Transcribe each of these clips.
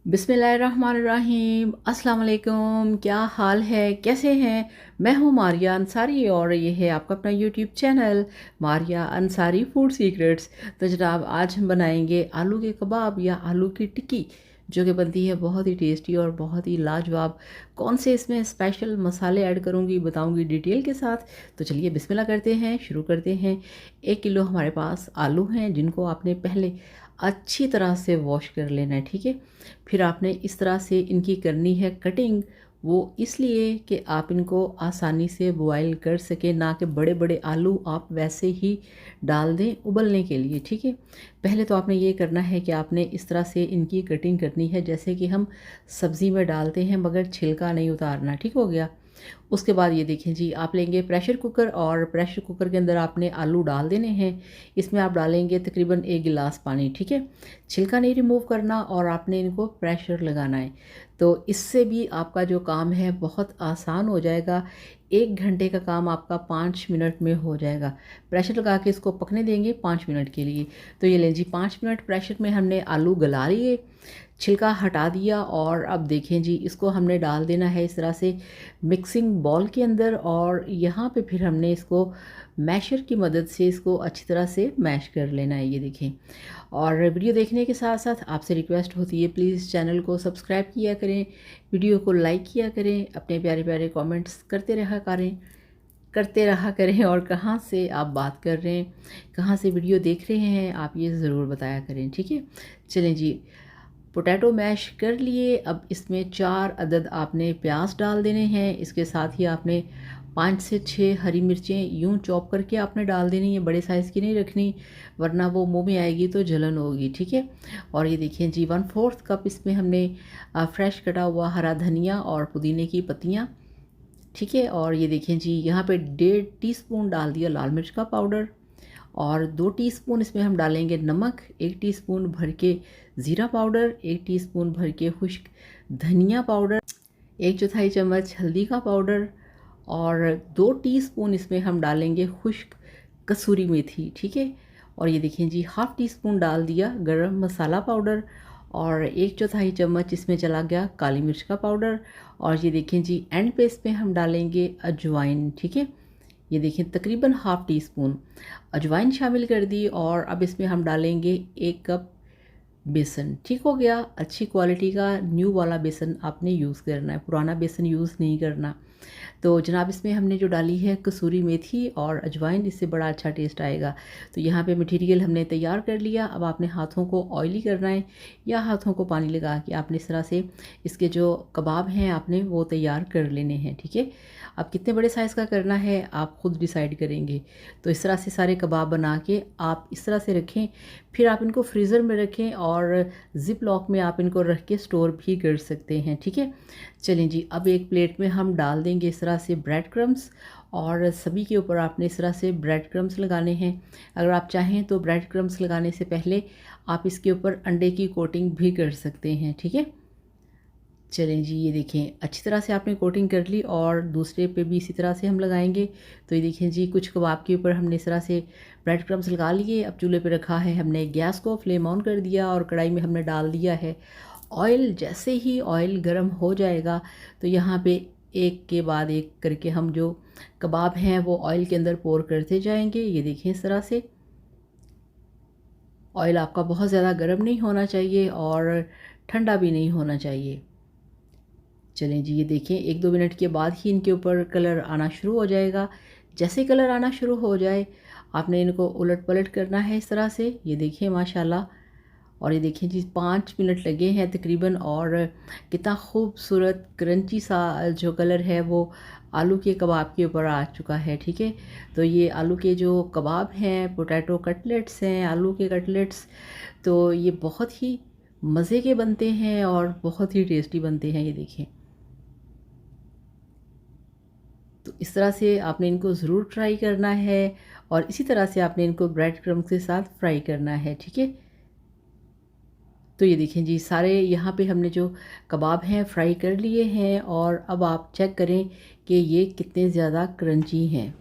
बिस्मिल्लाहिर्रहमानिर्रहीम। अस्सलाम वालेकुम। क्या हाल है, कैसे हैं? मैं हूँ मारिया अंसारी और ये है आपका अपना YouTube channel Maria Ansari food secrets. तो जनाब आज हम बनाएंगे आलू के कबाब या आलू की टिक्की, जो कि बनती है बहुत ही टेस्टी और बहुत ही लाजवाब। कौन से इसमें स्पेशल मसाले ऐड करूँगी बताऊँगी डिटेल के साथ। तो चलिए बिस्मिल्लाह करते हैं, शुरू करते हैं। 1 किलो हमारे पास आलू हैं, जिनको आपने पहले अच्छी तरह से वॉश कर लेना है, ठीक है। फिर आपने इस तरह से इनकी करनी है कटिंग, वो इसलिए कि आप इनको आसानी से बॉयल कर सकें, ना कि बड़े बड़े आलू आप वैसे ही डाल दें उबलने के लिए, ठीक है। पहले तो आपने ये करना है कि आपने इस तरह से इनकी कटिंग करनी है जैसे कि हम सब्ज़ी में डालते हैं, मगर छिलका नहीं उतारना, ठीक हो गया। उसके बाद ये देखें जी, आप लेंगे प्रेशर कुकर और प्रेशर कुकर के अंदर आपने आलू डाल देने हैं। इसमें आप डालेंगे तकरीबन 1 गिलास पानी, ठीक है। छिलका नहीं रिमूव करना और आपने इनको प्रेशर लगाना है। तो इससे भी आपका जो काम है बहुत आसान हो जाएगा। 1 घंटे का काम आपका 5 मिनट में हो जाएगा। प्रेशर लगा के इसको पकने देंगे 5 मिनट के लिए। तो ये लें जी, 5 मिनट प्रेशर में हमने आलू गला लिए, छिलका हटा दिया और अब देखें जी, इसको हमने डाल देना है इस तरह से मिक्सिंग बॉल के अंदर और यहाँ पे फिर हमने इसको मैशर की मदद से इसको अच्छी तरह से मैश कर लेना है, ये देखें। और वीडियो देखने के साथ साथ आपसे रिक्वेस्ट होती है, प्लीज़ चैनल को सब्सक्राइब किया करें, वीडियो को लाइक किया करें, अपने प्यारे प्यारे कमेंट्स करते रहा करें और कहाँ से आप बात कर रहे हैं, कहाँ से वीडियो देख रहे हैं, आप ये ज़रूर बताया करें, ठीक है। चलें जी, पोटैटो मैश कर लिए। अब इसमें 4 अदद आपने प्याज डाल देने हैं। इसके साथ ही आपने 5 से 6 हरी मिर्चें यूं चॉप करके आपने डाल देनी है, बड़े साइज़ की नहीं रखनी, वरना वो मुंह में आएगी तो जलन होगी, ठीक है। और ये देखिए जी, 1/4 कप इसमें हमने फ्रेश कटा हुआ हरा धनिया और पुदीने की पत्तियाँ, ठीक है। और ये देखें जी, यहाँ पे 1.5 टीस्पून डाल दिया लाल मिर्च का पाउडर और 2 टीस्पून इसमें हम डालेंगे नमक, 1 टीस्पून भर के ज़ीरा पाउडर, 1 टीस्पून भर के खुश्क धनिया पाउडर, 1/4 चम्मच हल्दी का पाउडर और 2 टीस्पून इसमें हम डालेंगे खुश्क कसूरी मेथी, ठीक है। और ये देखिए जी, 1/2 टीस्पून डाल दिया गरम मसाला पाउडर और 1/4 चम्मच इसमें चला गया काली मिर्च का पाउडर। और ये देखें जी, एंड पे इसमें हम डालेंगे अजवाइन, ठीक है। ये देखिए तकरीबन 1/2 टीस्पून अजवाइन शामिल कर दी और अब इसमें हम डालेंगे 1 कप बेसन, ठीक हो गया। अच्छी क्वालिटी का न्यू वाला बेसन आपने यूज़ करना है, पुराना बेसन यूज़ नहीं करना। तो जनाब, इसमें हमने जो डाली है कसूरी मेथी और अजवाइन, इससे बड़ा अच्छा टेस्ट आएगा। तो यहाँ पे मटेरियल हमने तैयार कर लिया। अब आपने हाथों को ऑयली करना है या हाथों को पानी लगा के आपने इस तरह से इसके जो कबाब हैं आपने वो तैयार कर लेने हैं, ठीक है। अब कितने बड़े साइज़ का करना है आप ख़ुद डिसाइड करेंगे। तो इस तरह से सारे कबाब बना के आप इस तरह से रखें, फिर आप इनको फ्रीज़र में रखें और ज़िप लॉक में आप इनको रख के स्टोर भी कर सकते हैं, ठीक है। चलें जी, अब एक प्लेट में हम डाल देंगे इस तरह से ब्रेड क्रम्स और सभी के ऊपर आपने इस तरह से ब्रेड क्रम्स लगाने हैं। अगर आप चाहें तो ब्रेड क्रम्स लगाने से पहले आप इसके ऊपर अंडे की कोटिंग भी कर सकते हैं, ठीक है। चलें जी, ये देखें अच्छी तरह से आपने कोटिंग कर ली और दूसरे पे भी इसी तरह से हम लगाएंगे। तो ये देखें जी, कुछ कबाब के ऊपर हमने इस तरह से ब्रेड क्रम्स लगा लिए। अब चूल्हे पे रखा है हमने, गैस को फ्लेम ऑन कर दिया और कढ़ाई में हमने डाल दिया है ऑयल। जैसे ही ऑयल गर्म हो जाएगा तो यहाँ पे एक के बाद एक करके हम जो कबाब हैं वो ऑयल के अंदर पोर करते जाएंगे। ये देखें इस तरह से ऑयल आपका बहुत ज़्यादा गर्म नहीं होना चाहिए और ठंडा भी नहीं होना चाहिए। चलें जी, ये देखें 1-2 मिनट के बाद ही इनके ऊपर कलर आना शुरू हो जाएगा। जैसे ही कलर आना शुरू हो जाए आपने इनको उलट पलट करना है इस तरह से। ये देखिए माशाल्लाह। और ये देखिए जी, 5 मिनट लगे हैं तकरीबन और कितना खूबसूरत क्रंची सा जो कलर है वो आलू के कबाब के ऊपर आ चुका है, ठीक है। तो ये आलू के जो कबाब हैं, पोटैटो कटलेट्स हैं, आलू के कटलेट्स, तो ये बहुत ही मज़े के बनते हैं और बहुत ही टेस्टी बनते हैं, ये देखें। तो इस तरह से आपने इनको ज़रूर ट्राई करना है और इसी तरह से आपने इनको ब्रेड क्रम्स के साथ फ्राई करना है, ठीक है। तो ये देखें जी, सारे यहाँ पे हमने जो कबाब हैं फ्राई कर लिए हैं और अब आप चेक करें कि ये कितने ज़्यादा क्रंची हैं।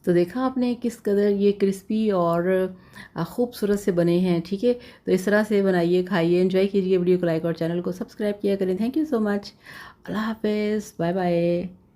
तो देखा आपने किस कदर ये क्रिस्पी और ख़ूबसूरत से बने हैं। ठीक है, तो इस तरह से बनाइए, खाइए, एंजॉय कीजिए वीडियो को, लाइक और चैनल को सब्सक्राइब किया करें। Thank you so much. अल्लाह हाफ़िज़, बाय बाय।